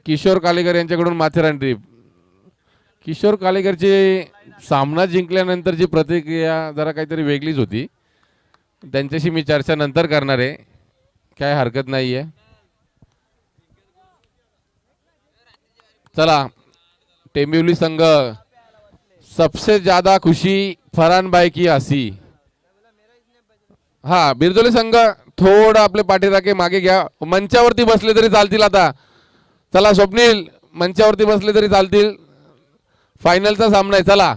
किशोर कालेकर यांच्याकडून माथेरान ट्रिप. किशोर कालेकरचे सामना जिंकल्यानंतरची प्रतिक्रिया जरा काहीतरी वेगळीच होती. त्यांच्याशी मी चर्चा नंतर करणार आहे, काय हरकत नाही आहे. चला, टेंबिवली संघ सबसे ज्यादा खुशी फरहान भाई की हसी. हा, बिरजोले संघ थोडं आपले पाठीराखे मागे घ्या. मंचावरती बसले तरी चालतील आता. चला स्वप्नील, मंचावरती बसले तरी चालतील. फायनलचा सामना आहे. चला,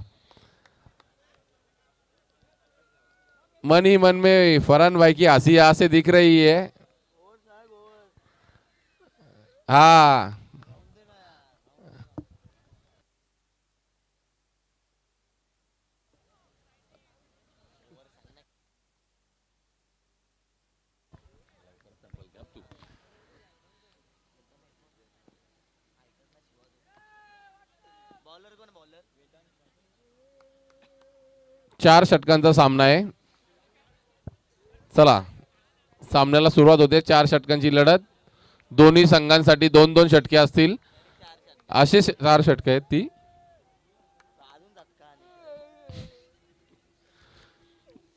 मन ही मन में फरहान भाई की हंसी यहाँ से दिख रही है. हाँ, चार षटकांचा सामना आहे. चला, सामन्याला सुरुवात होते. 4 षटकांची लढत. दोन्ही संघांसाठी 2-2 षटके असतील. असे 4 षटके आहेत ती.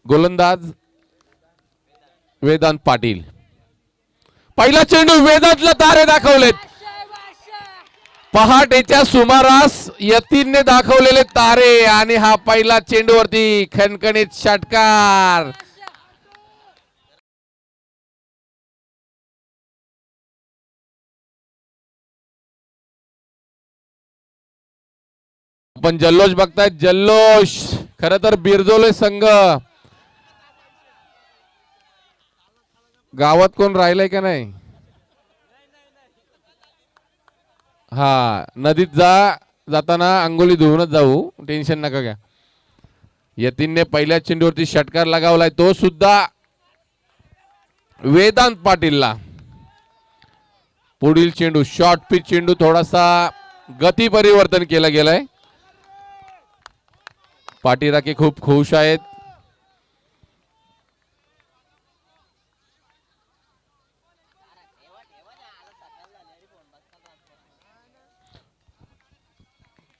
गोलंदाज वेदांत पाटील. पहिला चेंडू वेदांतला तारे दाखवलेत. पहाटेच्या सुमारास यतीनने दाखवलेले तारे आणि हा पहिला चेंडूवरती खणखणीत षटकार. आपण जल्लोष बघताय, जल्लोष. खर तर बिरजोले संघ गावात कोण राहिलंय का नाही? हा, नदीत जाताना अंघोळी धुवूनच जाऊ, टेन्शन नका घ्या. यतीनने पहिल्या चेंडूवरती षटकार लगावलाय, तो सुद्धा वेदांत पाटीलला. पुढील चेंडू शॉर्ट पिच चेंडू, थोडासा गती परिवर्तन केलं गेलंय. पाठीराखे खूप खुश आहेत.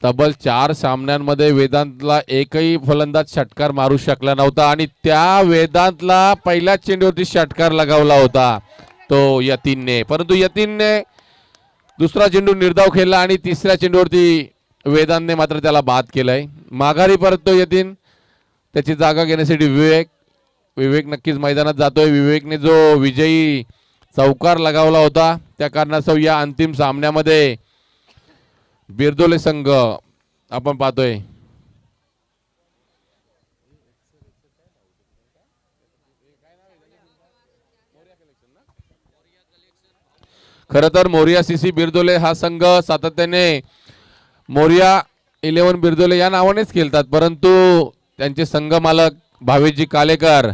तब्बल 4 सामन्यांमध्ये वेदांतला एकही फलंदाज षटकार मारू शकला नव्हता आणि त्या वेदांतला पहिल्या चेंडूवरती षटकार लगावला होता तो यतीनने. परंतु यतीनने दुसरा चेंडू निर्धाव खेळला आणि तिसऱ्या चेंडूवरती वेदांतने मात्र त्याला बाद केलाय. माघारी परततो यतीन. त्याची जागा घेण्यासाठी विवेक नक्कीच मैदानात जातोय. विवेकने जो विजयी चौकार लगावला होता त्या कारणास्तव या अंतिम सामन्यामध्ये बिरदोले संघ आपण पाहतोय खरं तर मोरिया सीसी बिरदोले हा संघ सातत्याने मोरिया 11 बिरदोले या नावानेच खेळतात. परंतु त्यांचे संघ मालक भावेशजी कालेकर,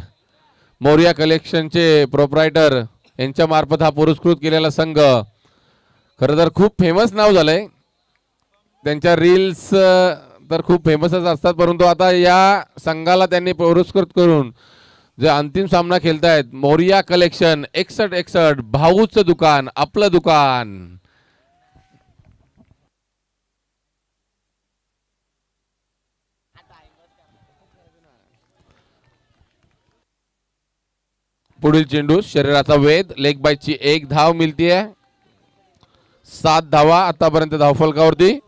मोरिया कलेक्शनचे प्रोप्रायटर यांच्या मार्फत हा पुरस्कृत केलेला संघ खरं तर खूप फेमस नाव झालंय. त्यांच्या रील्स तर खूप फेमसच असतात. परंतु आता या संघाला त्यांनी पुरस्कृत करून जे अंतिम सामना खेळतायत, मोरिया कलेक्शन 6161 भाऊचं दुकान, आपलं दुकान. पुढील चेंडू शरीराचा वेध, लेग बायची 1 धाव मिळतीये. 7 धावा आतापर्यंत धावफलकावरती.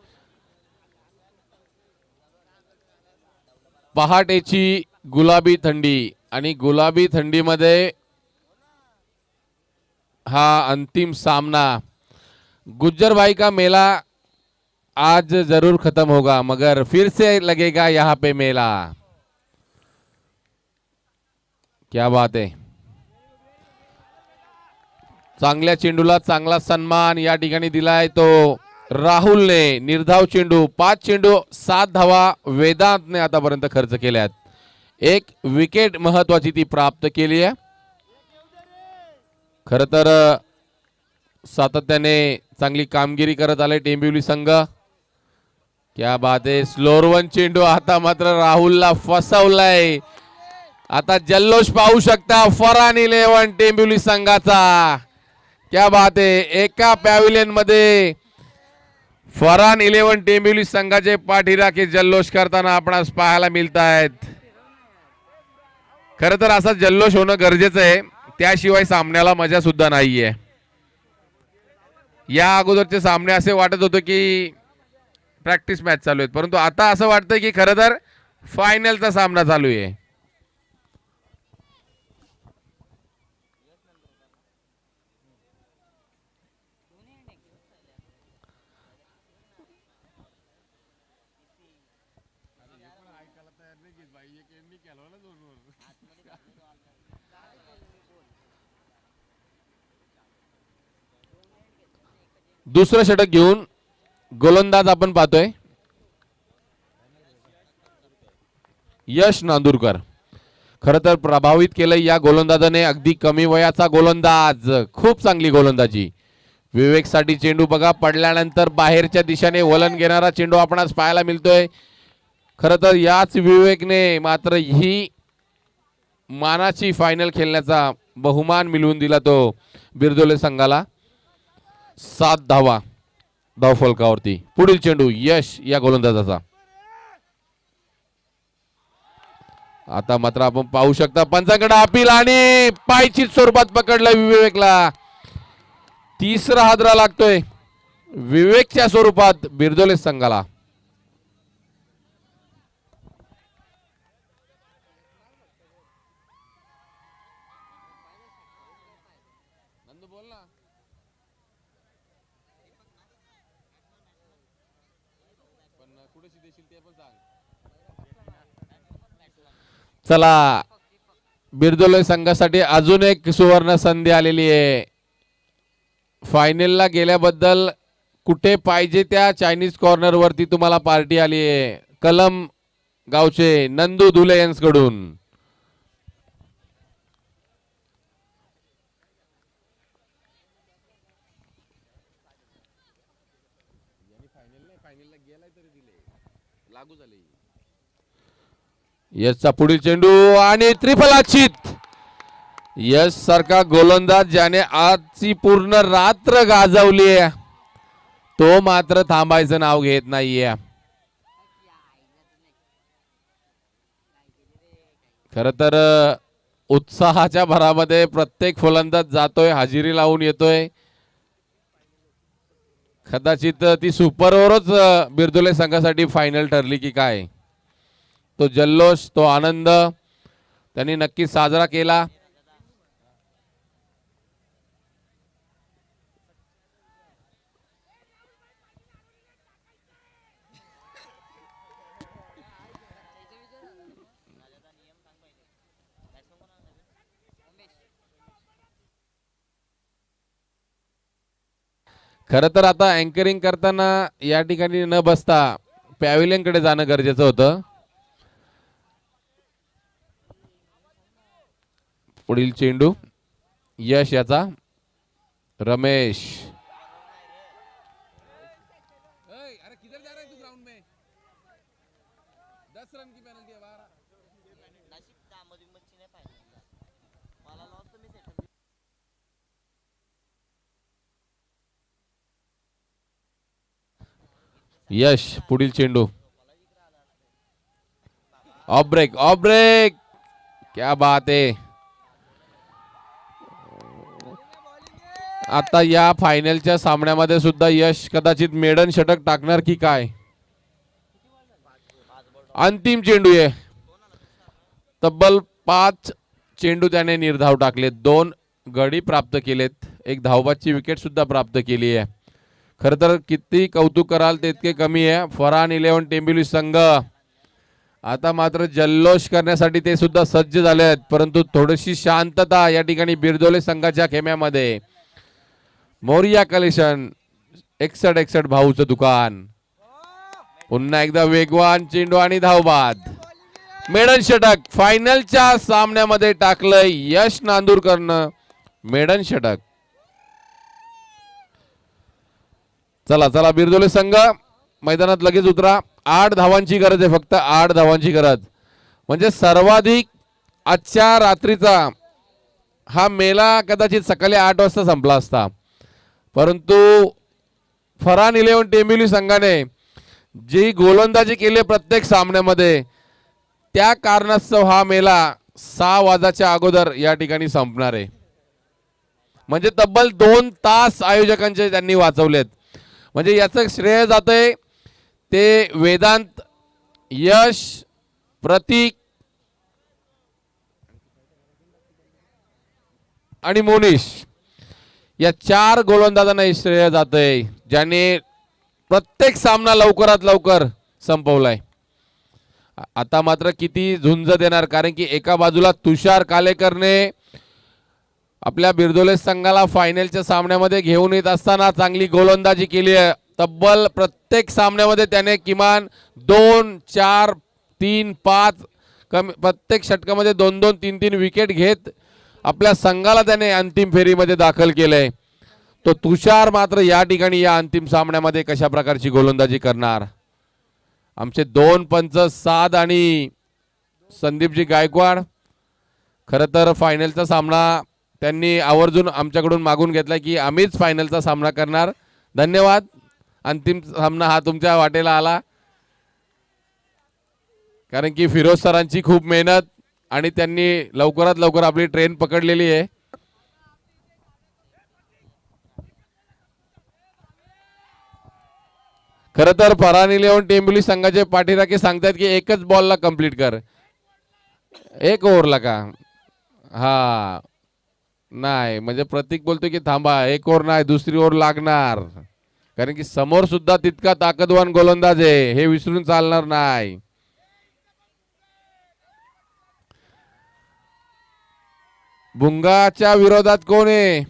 पहाटेची गुलाबी थंडी आणि गुलाबी थंडीमध्ये हा अंतिम सामना. गुज्जर भाई का मेला आज जरूर खत्म होगा मगर फिर से लगेगा यहाँ पे मेला. क्या बात है. चांगल्या चेंडूला चांगला सन्मान या ठिकाणी दिलाय तो राहुलने. निर्धाव चेंडू, 5 चेंडू 7 धावा वेदांतने आतापर्यंत खर्च केल्यात. 1 विकेट महत्वाची ती प्राप्त केली आहे. खरं तर सातत्याने चांगली कामगिरी करत आले टेंबिवली संघ. क्या बात आहे. स्लोअर 1 चेंडू आता मात्र राहुलला फसवलाय. आता जल्लोष पाहू शकता फरहान 11 टेंबिवली संघाचा. क्या बात आहे. एका पॅव्हिलियन मध्ये फरहान 11 टेंबिवली संघाचे पाठीराखे जल्लोष करताना आपणास पाहायला मिळत आहेत. खरं तर असा जल्लोष होणं गरजेचं आहे, त्याशिवाय सामन्याला मजा सुद्धा नाहीये. या अगोदरचे सामने असे वाटत होते की प्रॅक्टिस मॅच चालू आहेत, परंतु आता असं वाटतंय की खरं तर फायनलचा सामना चालू आहे. दुसरं षटक घेऊन गोलंदाज आपण पाहतोय यश नांदुरकर. खरं तर प्रभावित केलं या गोलंदाजाने. अगदी कमी वयाचा गोलंदाज, खूप चांगली गोलंदाजी. विवेकसाठी चेंडू बघा, पडल्यानंतर बाहेरच्या दिशेने वलन घेणारा चेंडू आपणास पाहायला मिळतोय. खरं तर याच विवेकने मात्र ही मानाची फायनल खेळण्याचा बहुमान मिळवून दिला तो बिरदोले संघाला. 7 धावा धावफलकावरती. पुढील चेंडू यश या गोलंदाजाचा. आता मात्र आपण पाहू शकता पंचांकडे अपील आणि पायचीत स्वरूपात पकडलं विवेकला. तिसरा हादरा लागतोय विवेकच्या स्वरूपात बिरदोले संघाला. चला, बिरदोले संघासाठी अजून एक सुवर्ण संधी आलेली आहे. फायनलला गेल्याबद्दल कुठे पाहिजे त्या चायनीज कॉर्नर वरती तुम्हाला पार्टी आली आहे कलम गावचे नंदू धुले यांच्याकडून. यशचा पुढील चेंडू आणि त्रिफलाचित. यश सारखा गोलंदाज ज्याने आजची पूर्ण रात्र गाजवली आहे तो मात्र थांबायचं नाव घेत नाहीये. खर तर उत्साहाच्या भरामध्ये प्रत्येक फलंदाज जातोय, हजेरी लावून येतोय. कदाचित ती सुपर ओव्हरच बिरदोले संघासाठी फायनल ठरली की काय. तो जल्लोष, तो आनंद त्यांनी नक्की साजरा केला. खरं तर आता अँकरिंग करताना या ठिकाणी न बसता पॅव्हिलियन कडे जाणं गरजेचं होतं. पुढील चेंडू यश याचा. रमेश यश पुढील चेंडू. ऑफ ब्रेक, ऑफ ब्रेक, क्या बात आहे. आता या फायनलच्या सामन्यामध्ये सुद्धा यश कदाचित मेडन षटक टाकणार की काय. अंतिम चेंडू आहे. तब्बल 5 चेंडू त्याने निर्धाव टाकले, 2 गडी प्राप्त केलेत, 1 धावबाची विकेट सुद्धा प्राप्त केली आहे. खरं तर किती कौतुक कराल तितके कमी आहे. फरहान 11 टेंबिवली संघ आता मात्र जल्लोष करण्यासाठी ते सुद्धा सज्ज झाले आहेत, परंतु थोडीशी शांतता या ठिकाणी बिरदोले संघाच्या खेम्यामध्ये. मोरिया कलेक्शन 61 भाऊचं दुकान. पुन्हा एकदा वेगवान चेंडू आणि धावबाद. मेडन षटक फायनलच्या सामन्यामध्ये टाकलंय यश नांदुरकरनं मेडन षटक. चला चला बिरदोले संघ मैदानात लगेच उतरा. 8 धावांची गरज आहे, फक्त 8 धावांची गरज. म्हणजे सर्वाधिक आजच्या रात्रीचा हा मेला कदाचित सकाळी 8 वाजता संपला असता, परंतु फरहान 11 टेंबिवली संघाने जी गोलंदाजी केली प्रत्येक सामन्यामध्ये त्या कारणास्तव हा मेला 6 वाजाच्या अगोदर या ठिकाणी संपणार आहे. म्हणजे तब्बल 2 तास आयोजकांचे त्यांनी वाचवलेत. म्हणजे याचं श्रेय जातंय ते वेदांत, यश, प्रतीक आणि मोनिश या 4 गोलंदाजांना श्रेय जातंय ज्याने प्रत्येक सामना लवकरात लवकर संपवलाय. आता मात्र किती झुंज देणार, कारण की एका बाजूला तुषार कालेकरने आपल्या बिरदोले संघाला फायनलच्या सामन्यामध्ये घेऊन येत असताना चांगली गोलंदाजी केली आहे. तब्बल प्रत्येक सामन्यामध्ये त्याने किमान 2, 4, 3, 5 प्रत्येक षटकामध्ये 2-2, 3-3 विकेट घेत आपल्या संघाला त्याने अंतिम फेरीमध्ये दाखल केलंय. तो तुषार मात्र या ठिकाणी या अंतिम सामन्यामध्ये कशा प्रकारची गोलंदाजी करणार. आमचे 2 पंच साद आणि संदीपजी गायकवाड खरं तर फायनलचा सामना त्यांनी आवर्जून आमच्याकडून मागून घेतला की आम्हीच फायनलचा सामना करणार. धन्यवाद. अंतिम सामना हा तुमच्या वाटेला आला, कारण की फिरोज सरांची खूप मेहनत आणि त्यांनी लवकरात लवकर आपली ट्रेन पकडलेली आहे. खरं तर फरहान 11 टेंबिवली संघाचे पाठीराखे सांगतात की एकच बॉलला कंप्लीट कर, 1 ओव्हरला का. हा नाही, म्हणजे प्रतीक बोलतो की थांबा 1 ओव्हर नाही, दुसरी ओव्हर लागणार, कारण की समोर सुद्धा तितका ताकदवान गोलंदाज आहे, हे विसरून चालणार नाही. बुंगाच्या विरोधात कोण आहे.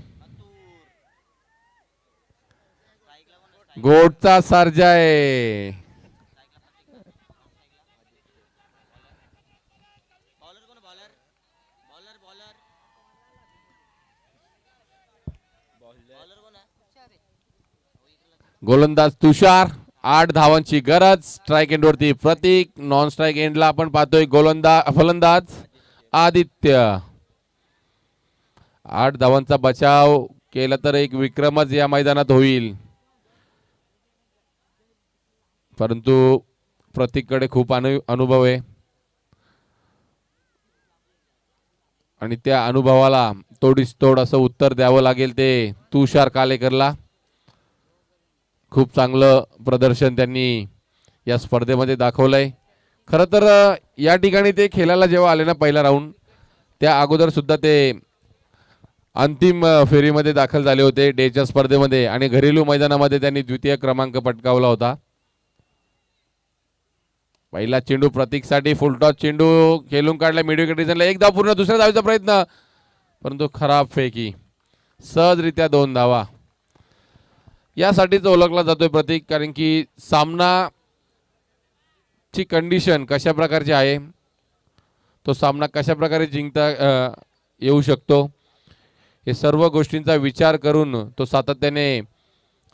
गोटचा सर्जा आहे. गोलंदाज तुषार. 8 धावांची गरज. स्ट्राईक एंड वरती प्रतीक. नॉन स्ट्राईक एंडला आपण पाहतोय फलंदाज आदित्य. 8 धावांचा बचाव केला तर एक विक्रमच या मैदानात होईल, परंतु प्रतीककडे खूप अनुभव आहे आणि त्या अनुभवाला तोडीस तोड असं उत्तर द्यावं लागेल ते तुषार कालेकरला. खूप चांगलं प्रदर्शन त्यांनी या स्पर्धेमध्ये दाखवलंय. खरं तर या ठिकाणी ते खेळायला जेव्हा आले ना पहिला राऊंड, त्या अगोदर सुद्धा ते अंतिम फेरीमध्ये दाखल झाले होते डेच्या स्पर्धेमध्ये आणि घरेलू मैदानामध्ये त्यांनी द्वितीय क्रमांक पटकावला होता. पहिला चेंडू प्रतीकसाठी फुलटॉस चेंडू खेळून काढला मिडविकेट रिजनला. 1 धाव पूर्ण. दुसऱ्या धावेचा प्रयत्न, परंतु खराब फेकी. सहजरित्या 2 धावा. यासाठीच ओळखला जातोय प्रतीक, कारण की सामनाची कंडिशन कशा प्रकारची आहे, तो सामना कशा प्रकारे जिंकता येऊ शकतो, हे सर्व गोष्टींचा विचार करून तो सातत्याने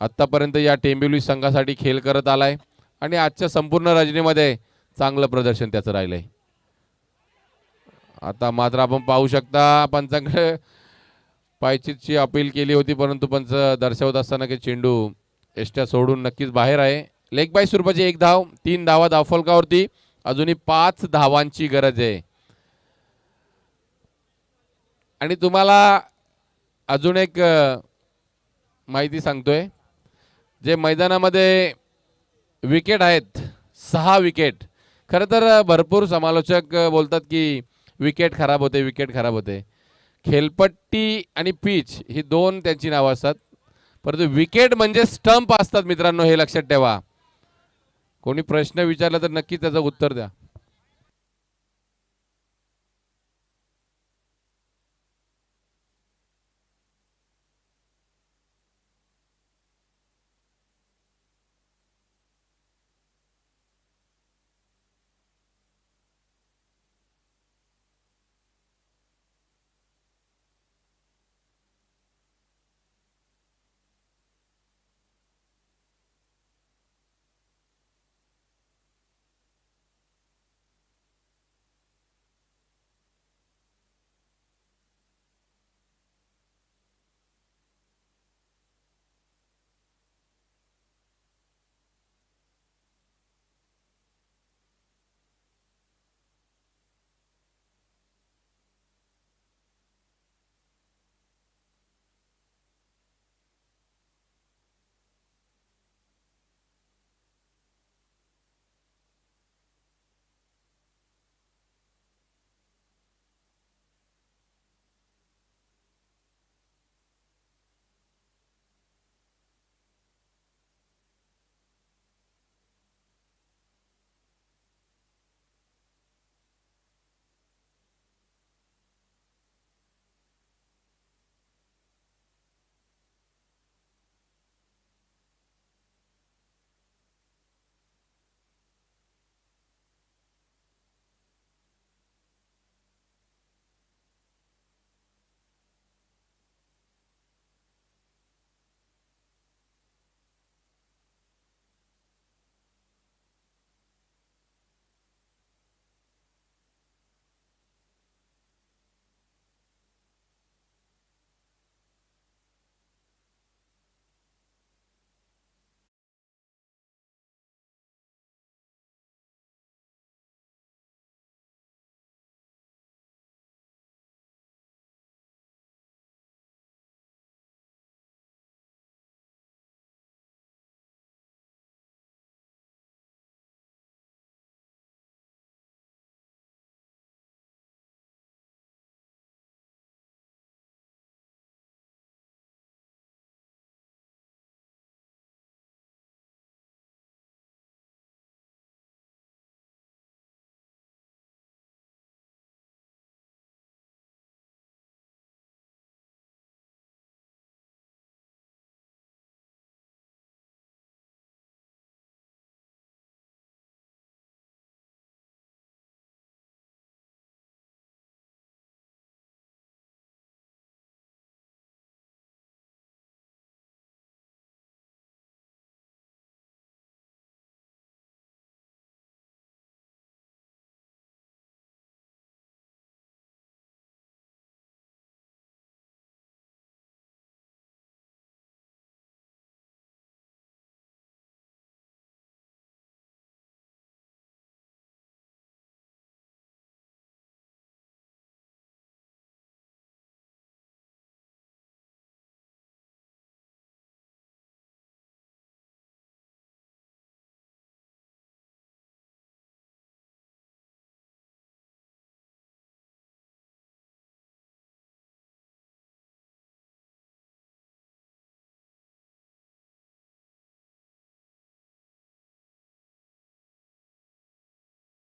आत्तापर्यंत या टेंबिवली संघासाठी खेळ करत आलाय आणि आजच्या संपूर्ण रजनीमध्ये चांगलं प्रदर्शन त्याचं राहिलंय. आता मात्र आपण पाहू शकता पंचांकडे पायचीची अपील केली होती, परंतु पंच दर्शवत असताना की चेंडू एष्ट्या सोडून नक्कीच बाहेर आहे. लेग बाय स्वरूपाची 1 धाव. 3 धावा धावफलकावरती. अजूनही 5 धावांची गरज आहे. आणि तुम्हाला अजून एक माहिती सांगतोय, जे मैदानामध्ये विकेट आहेत 6 विकेट. खरं तर भरपूर समालोचक बोलतात की विकेट खराब होते, विकेट खराब होते. खेलपट्टी आणि पिच ही 2 त्यांची नावं असतात, परंतु विकेट म्हणजे स्टंप असतात मित्रांनो, हे लक्षात ठेवा. कोणी प्रश्न विचारला तर नक्की त्याचं उत्तर द्या.